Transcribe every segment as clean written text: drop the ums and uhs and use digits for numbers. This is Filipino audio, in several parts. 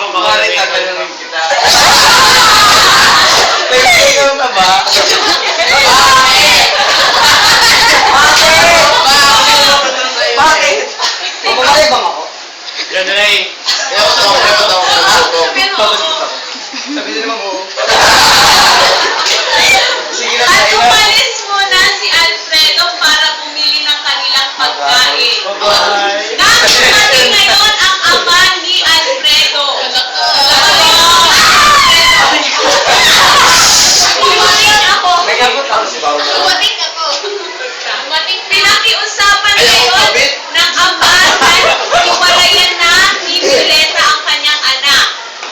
Kumalit na tanongin kita. Nagsigaw ka ba? Bakit? Mapakalibang ako? Yan na eh. Kaya ako tawag. Sabihin mo ako. Sabihin naman mo. Sige na At tayo. umalis muna si Alfredo para bumili ng kanilang pagkain. Bye-bye. Nakakapati ngayon ang ama ni Alfredo. Dumating ako. Nagkabot ako si Paolo. Dumating ako. Pinakiusapan Ayaw ko ngayon kabit. ng ama na iwalayan na ni Violeta ang kanyang anak.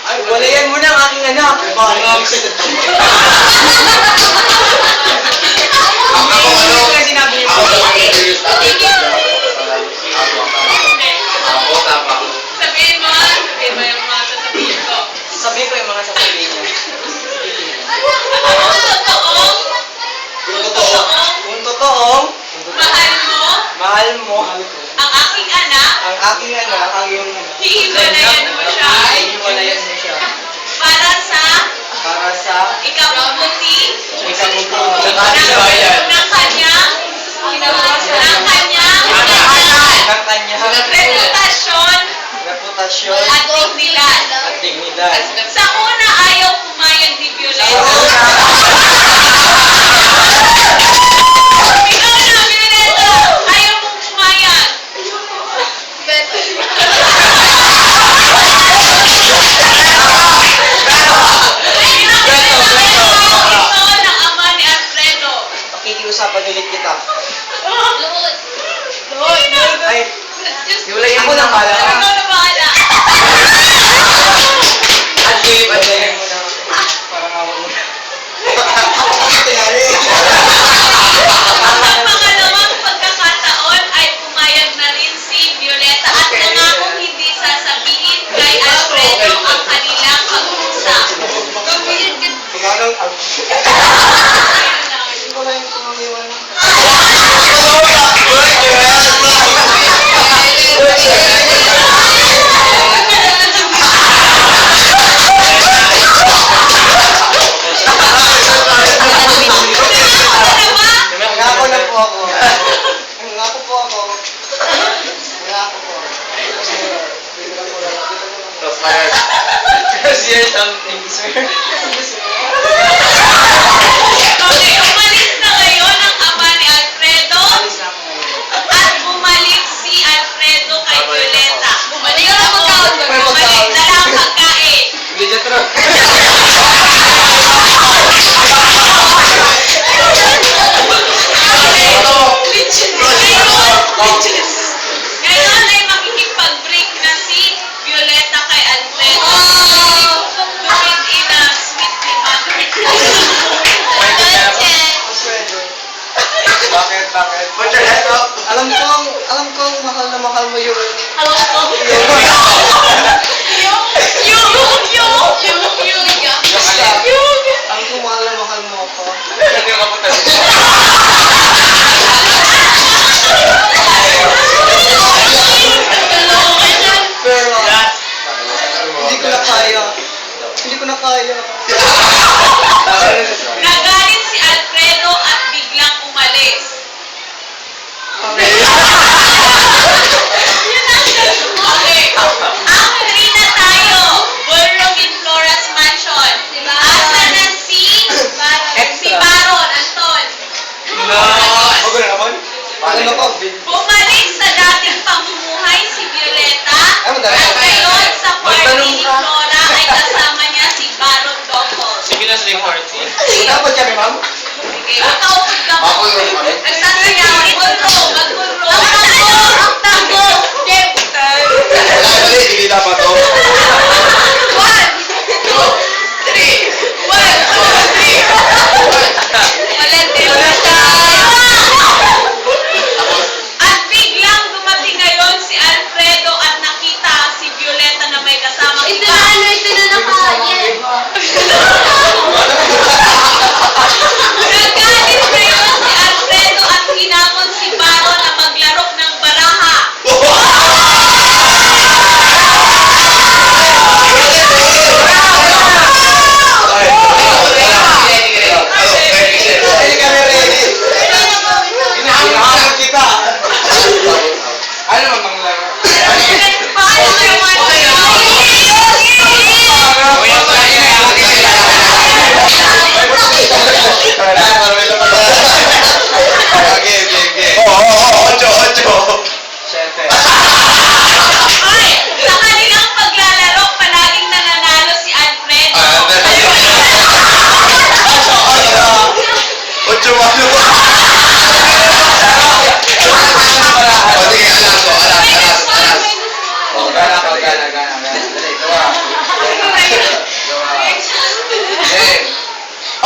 Ay, walayan mo na ang aking anak. Bakit? Ako ano? Sinabi mo. Ako tama. Sabihin mo yung mga sasabihin ko. Sabihin ko yung mga sasabihin niya. Kung totoong Mahal mo mahal mo ang aking anak, ang aking anak, ang iyong anak, hihiwalayan mo siya hiwalayan mo siya para sa para sa ikabubuti ikabubuti ng kanyang ng kanyang reputasyon at dignidad. at dignidad. Sa una, ayaw pumayag ni Violeta. Ikaw na, Violeta! Ayaw mong pumayag. Ito ng ama ni Alfredo. Pakikiusapan ulit kita. Lord. Ay, hiwalayan mo na pala. Ikaw na bahala. Hiwalayan mo na. Parang awa mo. Tinari. Sa pangalawang pagkakataon ay pumayag na rin si Violeta at nangakong hindi sasabihin kay Alfredo ang kanilang pag-uusap. Kumanong out. Wala yung kumangiwan. Nangako na po ako. Nangako po ako. Nangako po ako. Kasi you're something, sir. Okay, umalis na ngayon ang ama ni Alfredo Alis na ako ngayon. at bumalik si Alfredo kay Violeta. Bumalik na ako. May Bumalik pagkain. na lang pagkain. Hindi dyan true. Ngayon ay makikipag-break na si Violeta kay Alfredo. During in a sweet manner. Bakit? Put your head up. Alam kong mahal na mahal mo yung... Basta, alam kong mahal na mahal mo ako. Pero, hindi ko na kaya. Hindi ko na kaya. Nagalit si Alfredo at biglang umalis. Okay. Angry na tayo. Ballroom in Flora's mansion. Asa na si Baron, Anton. Ako na naman. Ano ko? Bumalik sa dating pamumuhay si Violeta. Ay, madali. At ngayon sa party Magtanong ni ka. Flora ay kasama niya si Baron Doppel. Sige na sa party. Dapat kami, ma'am. Sige, makaupod ka mo. Ako yung ano? Nagsasayaw, maguro.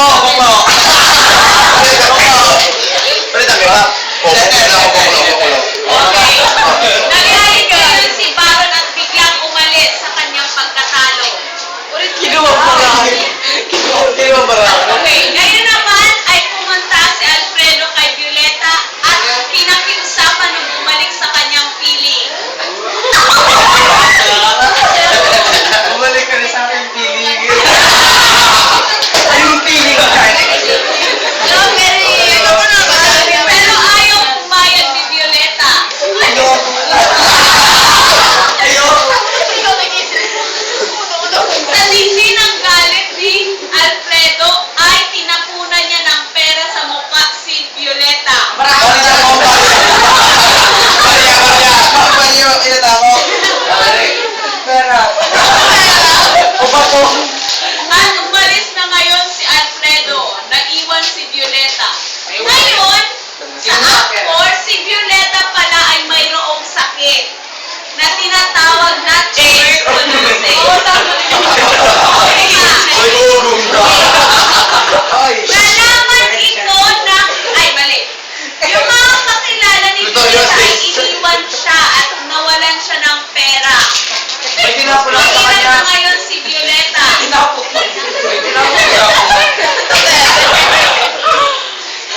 Boko. Pwede tayo ba? Okay. Nagalit ngayon si Baron at biglang umalis sa kanyang pagkatalo. Okay, ngayon naman ay pumunta si Alfredo kay Violeta at pinakiusapan nung bumalik sa kanyang piling. Bumalik ka na sa akin, piligil. Yung pilig ka. Pero ayaw pumayag ni Violeta. Sa tindi ng galit ni Alfredo ay tinapunan niya ng pera sa mukha si Violeta. At umalis na ngayon si Alfredo. Naiwan si Violeta. Ngayon, sa aktor, si Violeta pala ay mayroong sakit na tinatawag na tuberculosis. Nalaman ito na, ay mali. Yung mga kakilala ni Violeta ay iniwan siya at nawalan siya ng pera. Mahirap na ngayon si Violeta.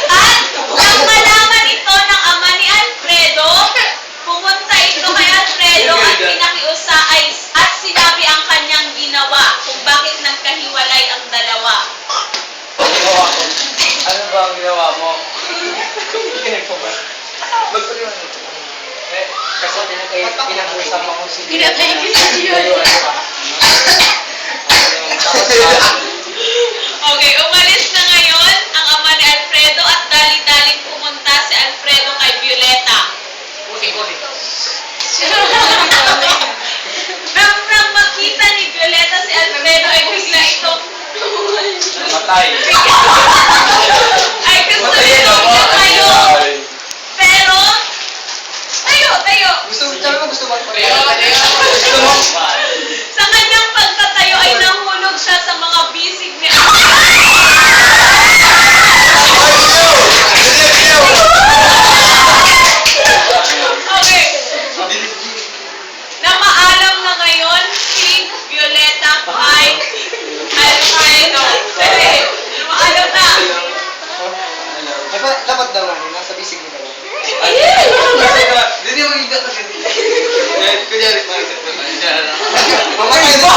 At nang malaman ito ng ama ni Alfredo, pumunta ito kay Alfredo at pinakiusay at sinabi ang kanyang ginawa kung bakit nagkahiwalay ang dalawa. Ano ba ang ginawa mo? Magpaliwanag ito. Kasi pinag-usapan ko si Pinatay ko si Violeta. Okay, umalis na ngayon ang ama ni Alfredo at dali-daling pumunta si Alfredo kay Violeta. Nang makita ni Violeta si Alfredo ay bigla itong Matay. ay gusto nitong tumayo. Pero, tayo. Gusto mo? Sa kanyang pagtatayo ay nahulog siya sa mga bisig ni Okay. Na maalam na ngayon si Violeta ay Alfredo. Kasi, maalam na. Dapat daw ano, nasa bisig mo daw. Hindi mo higa kasi. Kunyari, maisip ko na. Mamatay mo!